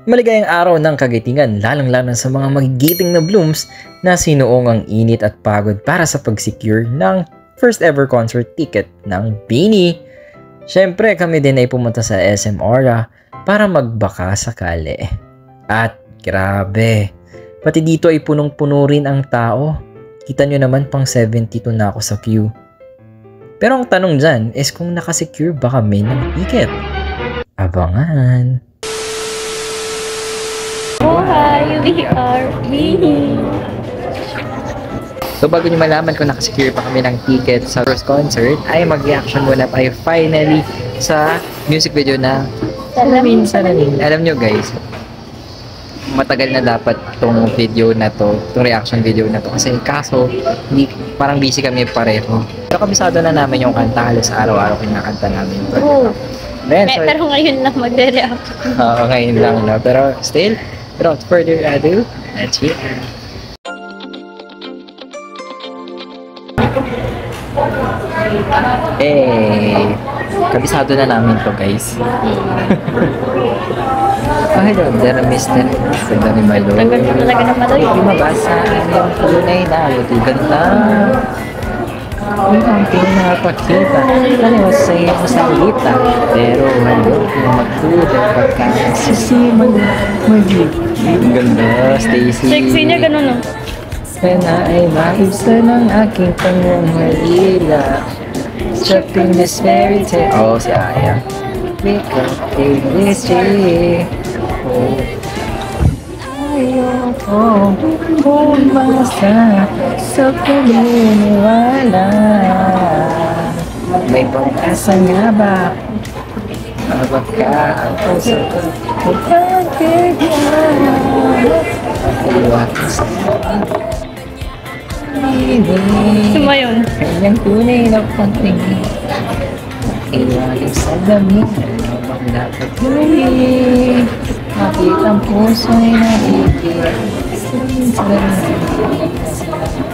Maligayang araw ng kagitingan, lalong-lalo sa mga magigiting na blooms na sinuong ang init at pagod para sa pag-secure ng first ever concert ticket ng BINI. Syempre kami din ay pumunta sa SM Aura para magbaka sakali. At grabe, pati dito ay punong-puno rin ang tao. Kita nyo naman pang 72 na ako sa queue. Pero ang tanong dyan is kung nakasecure ba kami ng ticket? Abangan! Oh, hi! We are BINI! So bago nyo malaman kung nakasecure pa kami ng ticket sa first concert, ay mag-reaction muna tayo finally sa music video na Salamin Salamin. Alam nyo guys, matagal na dapat tong video na to, tong reaction video na to. Kasi kaso, parang busy kami pareho. Pero kabisado na namin yung kanta, halos araw-araw kinakanta namin. Oh. Then, so, Pero ngayon lang magre-react. Oo, ngayon lang na. Pero still, without further ado, let's hear. Kabisado na namin to guys. Oh, hello, there Mr. Sandali Malo. Ang ganda talaga ng Maloy. Hindi mabasa yung tunay na lutugan na. Ang pinapakita, ano sa iyong salita. Pero malo kung magtulad pagka sisiman magiging. Ang ganda, Stacy. Sexy niya, ganun, no? Sana ay maibsa ng aking pangungalila. Trapped in this fairy tale. Oh, si Aya. Wake up, take this day. Oh. Ayoko umasa sa paniniwala. May pag-asa nga ba? Habang ka ang puso ko magpagkigyan. Iwakas Suma yun. kanyang tunay na pagtingin. Iwalis sa damit, habang dapat tuloy. Makita ang puso'y nahigit. Salamin sa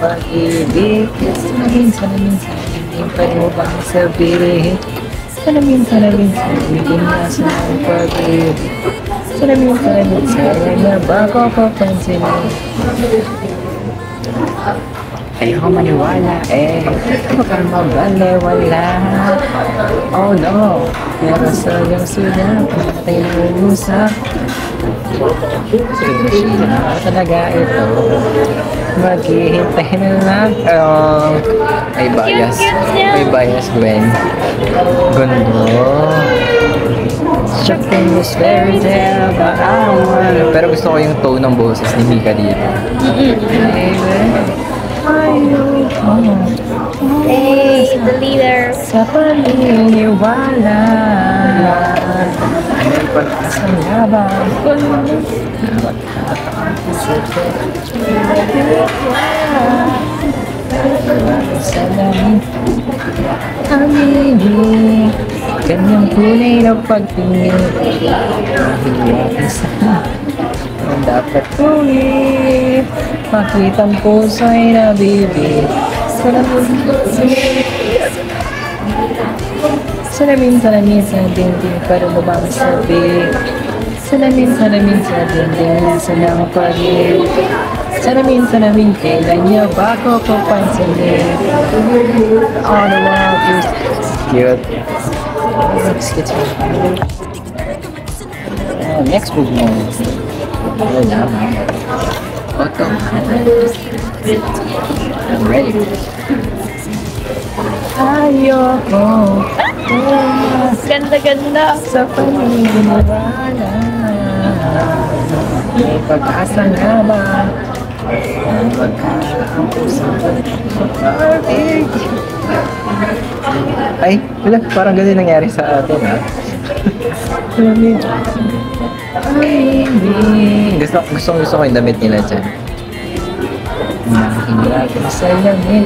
pag-ibig. Salamin, hindi pa mo bang sabihin? Salamin, hindi na sa pag-ibig. Salamin, sana na bago papansinin. Ayoko maniwala baka mabalewala. Oh no, pero sa iyong sila patay na umusak. Talaga ito, maghihintay na lang. May bias Gwen. Gundo Stuck in this fairy tale but I don't wanna. Pero gusto ko yung tone ng boses ni Mika dito. Hey, the leader. Sa paniniwala may pag-asa nga ba? Salamin aminin kanyang tunay na pagtingin. Ang dapat tuloy makitang puso'y nabibig. Salamin sa dingding para mo bang sabi. Salamin sa dingding sa lang pag-ibig. Salamin kailan niya bago ko pansinin. On the wild goose. Cute. Next move mo. Wala. Oto. I'm ready. Ayoko Ganda. sa paniniwala. May pag-asa nga ba? Ay, wala, parang ganun nangyari sa atin, ha? Gusto ko yung damit nila dyan. Nakikinig sa lamin.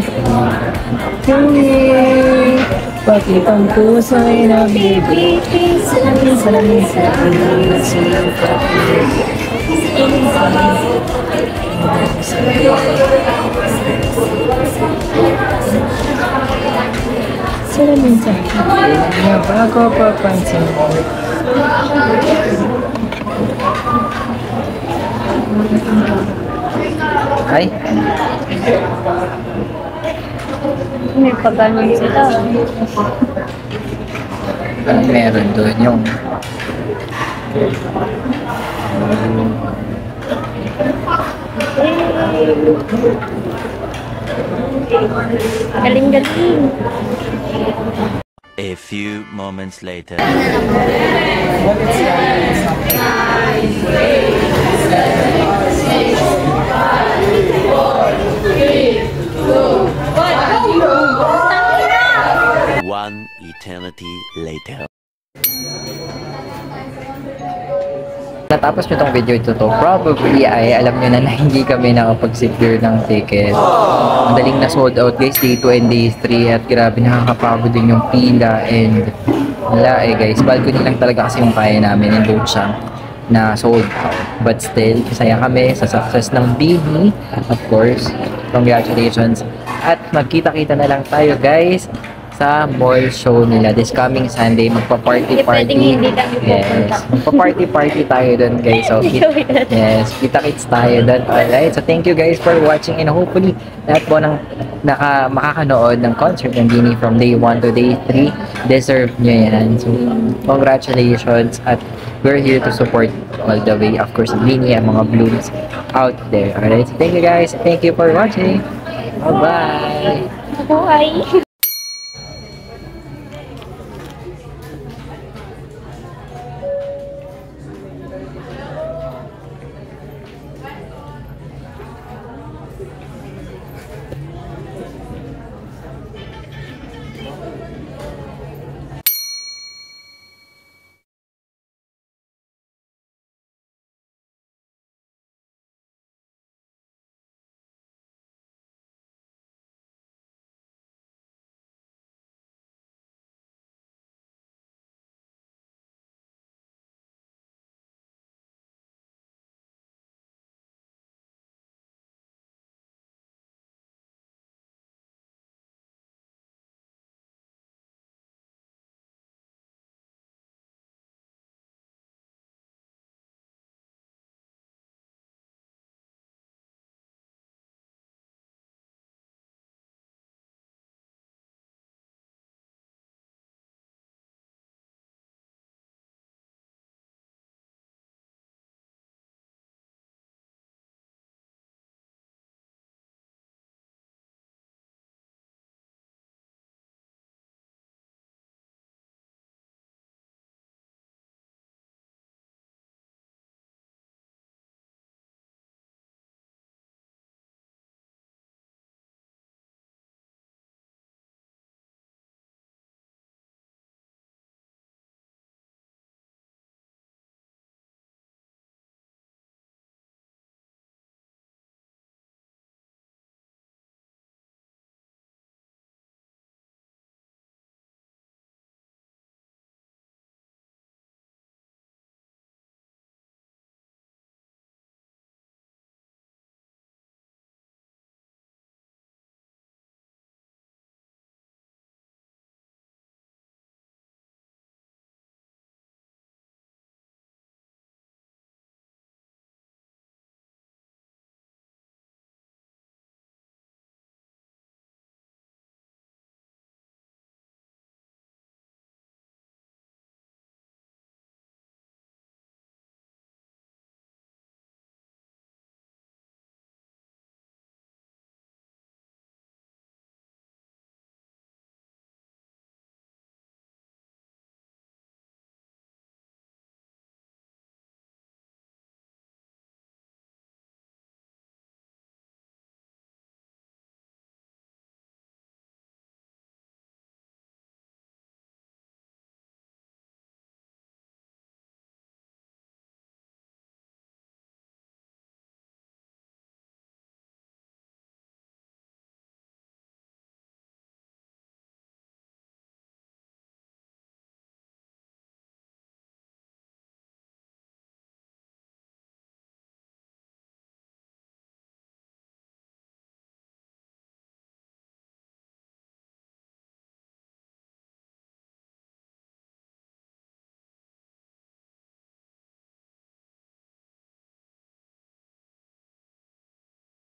Pakitang puso'y nabibig. Salamin sa salamin sa bago papansin mo. Ay, May pagganon sila. meron doon yung Galing-galing. A few moments later. One eternity later. natapos nyo tong video ito probably ay alam nyo na hindi kami nakapag-secure ng ticket. Madaling na sold out guys, day 2 and day 3 at grabe nakakapagod din yung pila and wala guys, balcony lang talaga kasi yung kaya namin and doon siya na sold out. But still, masaya kami sa success ng BB. Of course, congratulations. At magkita-kita na lang tayo guys sa mall show nila this coming Sunday. Magpa-party-party. Pwedeng hindi kami pupunta. Yes, magpa-party-party tayo doon guys. So, yes, kita-kits tayo doon. Alright, so thank you guys for watching and hopefully lahat po ng makakanood ng concert ng Beanie from day 1 to day 3 deserve nyo yan. So, congratulations at we're here to support all the way. Of course, Beanie and mga blooms out there. Alright, so thank you guys. Thank you for watching. Bye-bye. Buhay.